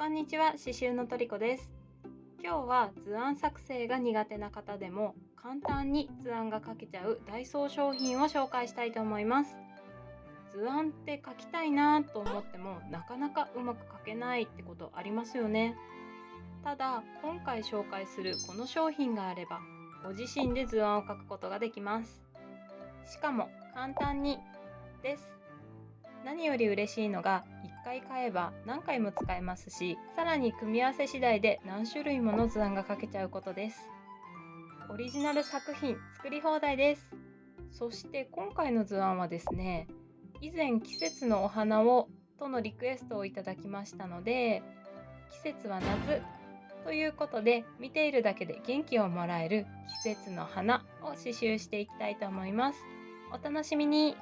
こんにちは、刺繍のトリコです。今日は図案作成が苦手な方でも簡単に図案が描けちゃうダイソー商品を紹介したいと思います。図案って描きたいなと思ってもなかなかうまく描けないってことありますよね。ただ今回紹介するこの商品があればご自身で図案を描くことができます。しかも簡単にです。何より嬉しいのが1回買えば何回も使えますし、さらに組み合わせ次第で何種類もの図案が描けちゃうことです。オリジナル作品作り放題です。そして今回の図案はですね、以前季節のお花をとのリクエストをいただきましたので、季節は夏ということで見ているだけで元気をもらえる季節の花を刺繍していきたいと思います。お楽しみに。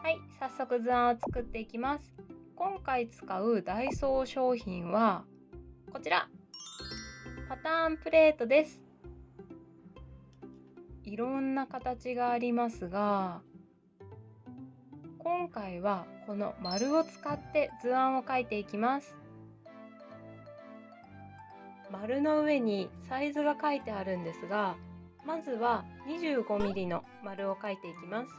はい、早速図案を作っていきます。今回使うダイソー商品はこちら、パターンプレートです。いろんな形がありますが、今回はこの丸を使って図案を描いていきます。丸の上にサイズが書いてあるんですが、まずは 25mm の丸を描いていきます。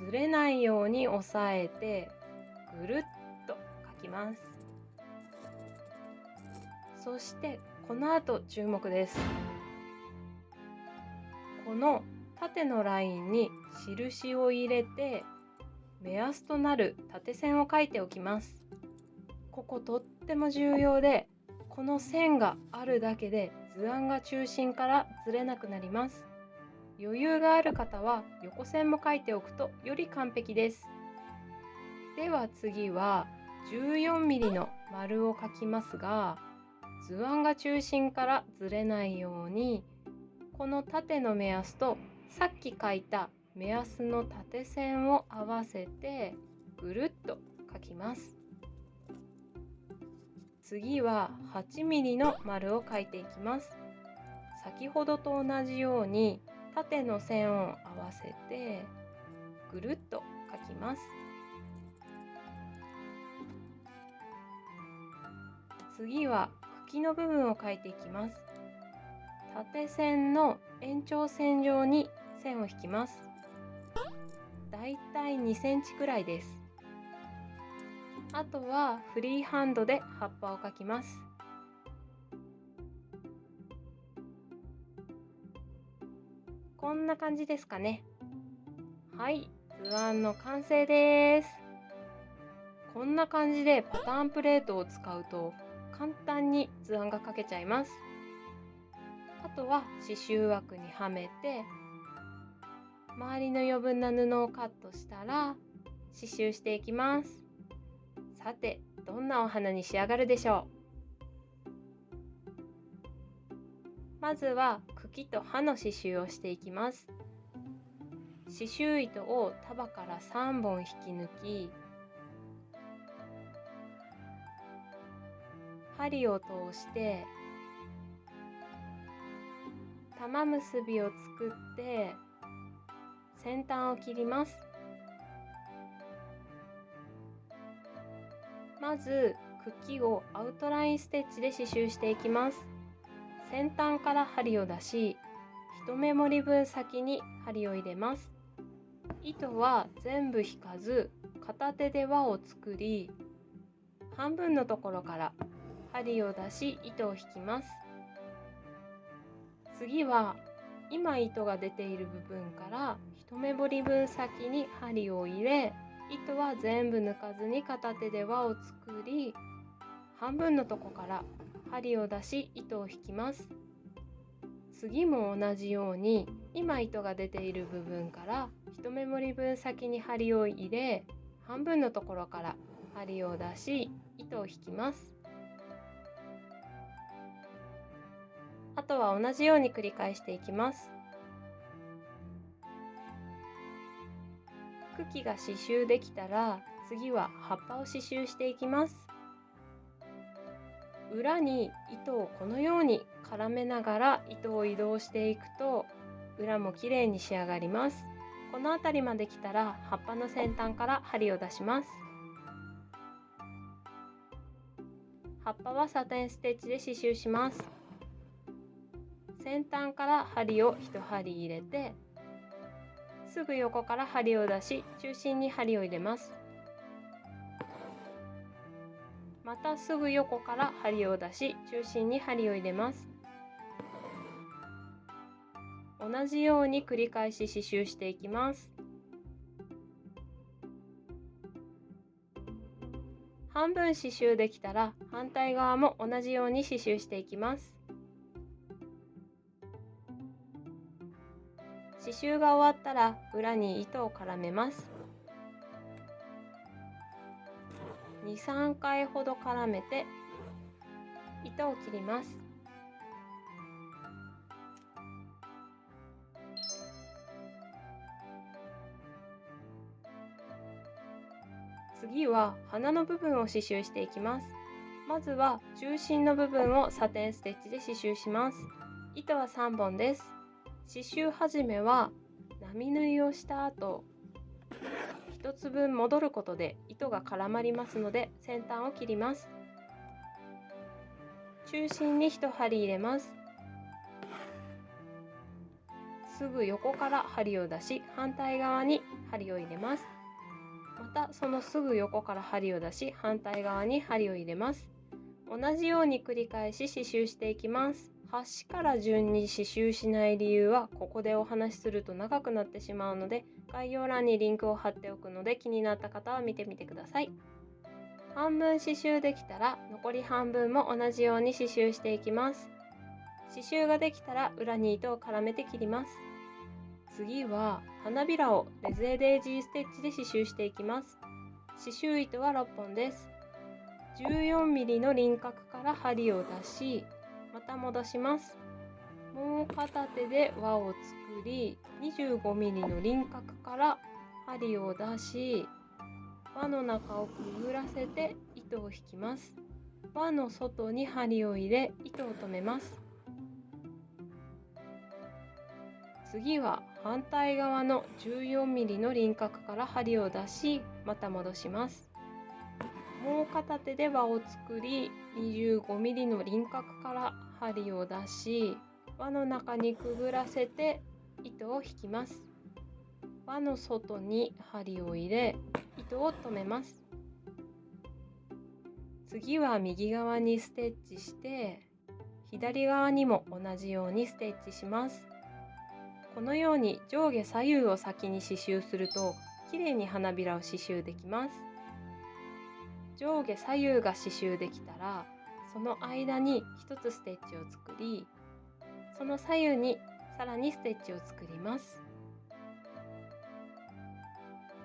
ずれないように押さえてぐるっと描きます。そしてこの後注目です。この縦のラインに印を入れて目安となる縦線を描いておきます。こことっても重要で、この線があるだけで図案が中心からずれなくなります。余裕がある方は横線も描いておくとより完璧です。では次は 14mm の丸を描きますが、図案が中心からずれないようにこの縦の目安とさっき描いた目安の縦線を合わせてぐるっと描きます。次は 8mm の丸を描いていきます。先ほどと同じように縦の線を合わせてぐるっと描きます。次は茎の部分を描いていきます。縦線の延長線上に線を引きます。だいたい2センチくらいです。あとはフリーハンドで葉っぱを描きます。こんな感じですかね。はい、図案の完成です。こんな感じでパターンプレートを使うと簡単に図案が描けちゃいます。あとは刺繍枠にはめて周りの余分な布をカットしたら刺繍していきます。さて、どんなお花に仕上がるでしょう。まずは茎と葉の刺繍をしていきます。刺繍糸を束から3本引き抜き、針を通して玉結びを作って先端を切ります。まず茎をアウトラインステッチで刺繍していきます。先端から針を出し、1目盛り分先に針を入れます。糸は全部引かず片手で輪を作り、半分のところから針を出し糸を引きます。次は今糸が出ている部分から1目彫り分先に針を入れ、糸は全部抜かずに片手で輪を作り、半分のとこから針を出し糸を引きます。次も同じように今糸が出ている部分から1目盛り分先に針を入れ、半分のところから針を出し糸を引きます。あとは同じように繰り返していきます。茎が刺繍できたら次は葉っぱを刺繍していきます。裏に糸をこのように絡めながら糸を移動していくと裏もきれいに仕上がります。この辺りまで来たら葉っぱの先端から針を出します。葉っぱはサテンステッチで刺繍します。先端から針を1針入れて、すぐ横から針を出し、中心に針を入れます。またすぐ横から針を出し、中心に針を入れます。同じように繰り返し刺繍していきます。半分刺繍できたら、反対側も同じように刺繍していきます。刺繍が終わったら、裏に糸を絡めます。2、3回ほど絡めて糸を切ります。次は花の部分を刺繍していきます。まずは中心の部分をサテンステッチで刺繍します。糸は3本です。刺繍始めは並縫いをした後、1つ分戻ることで糸が絡まりますので、先端を切ります。中心に1針入れます。すぐ横から針を出し、反対側に針を入れます。またそのすぐ横から針を出し、反対側に針を入れます。同じように繰り返し刺繍していきます。端から順に刺繍しない理由は、ここでお話しすると長くなってしまうので、概要欄にリンクを貼っておくので、気になった方は見てみてください。半分刺繍できたら、残り半分も同じように刺繍していきます。刺繍ができたら、裏に糸を絡めて切ります。次は花びらをレゼーデージーステッチで刺繍していきます。刺繍糸は6本です。14mm の輪郭から針を出し、また戻します。もう片手で輪を作り、25mm の輪郭から針を出し、輪の中をくぐらせて糸を引きます。輪の外に針を入れ、糸を止めます。次は反対側の 14mm の輪郭から針を出し、また戻します。もう片手で輪を作り、25mm の輪郭から針を出し、輪の中にくぐらせて糸を引きます。輪の外に針を入れ、糸を止めます。次は右側にステッチして、左側にも同じようにステッチします。このように上下左右を先に刺繍すると、きれいに花びらを刺繍できます。上下左右が刺繍できたら、その間に1つステッチを作り、その左右にさらにステッチを作ります。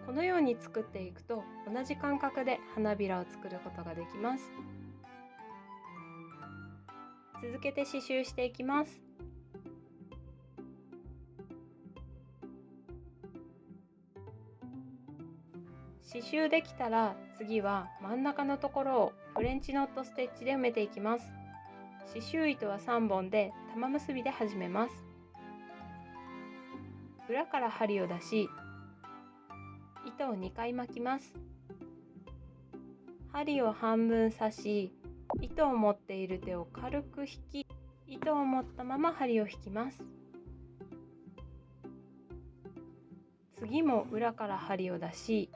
このように作っていくと、同じ間隔で花びらを作ることができます。続けて刺繍していきます。刺繍できたら、次は真ん中のところをフレンチノットステッチで埋めていきます。刺繍糸は3本で玉結びで始めます。裏から針を出し、糸を2回巻きます。針を半分刺し、糸を持っている手を軽く引き、糸を持ったまま針を引きます。次も裏から針を出し、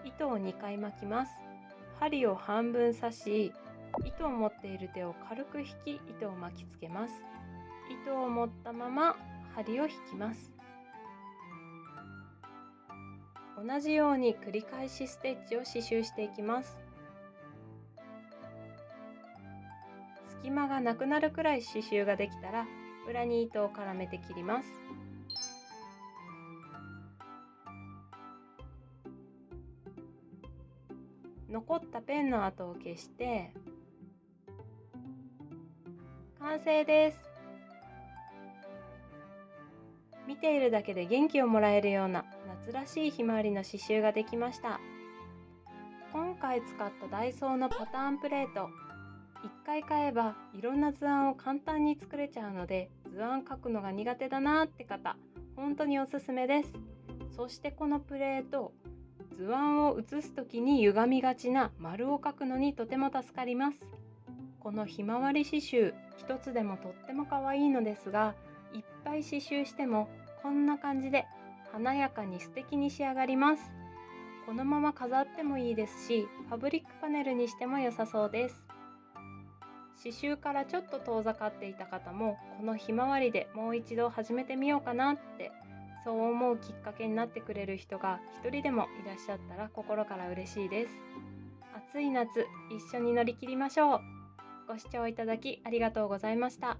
糸を2回巻きます。針を半分刺し、糸を持っている手を軽く引き、糸を巻きつけます。糸を持ったまま針を引きます。同じように繰り返しステッチを刺繍していきます。隙間がなくなるくらい刺繍ができたら、裏に糸を絡めて切ります。残ったペンの跡を消して完成です。見ているだけで元気をもらえるような夏らしいひまわりの刺繍ができました。今回使ったダイソーのパターンプレート、1回買えばいろんな図案を簡単に作れちゃうので、図案描くのが苦手だなって方、本当におすすめです。そしてこのプレート、図案を写す時に歪みがちな丸を描くのにとても助かります。このひまわり刺繍一つでもとっても可愛いのですが、いっぱい刺繍してもこんな感じで華やかに素敵に仕上がります。このまま飾ってもいいですし、ファブリックパネルにしても良さそうです。刺繍からちょっと遠ざかっていた方も、このひまわりでもう一度始めてみようかなって、そう思うきっかけになってくれる人が一人でもいらっしゃったら心から嬉しいです。暑い夏、一緒に乗り切りましょう。ご視聴いただきありがとうございました。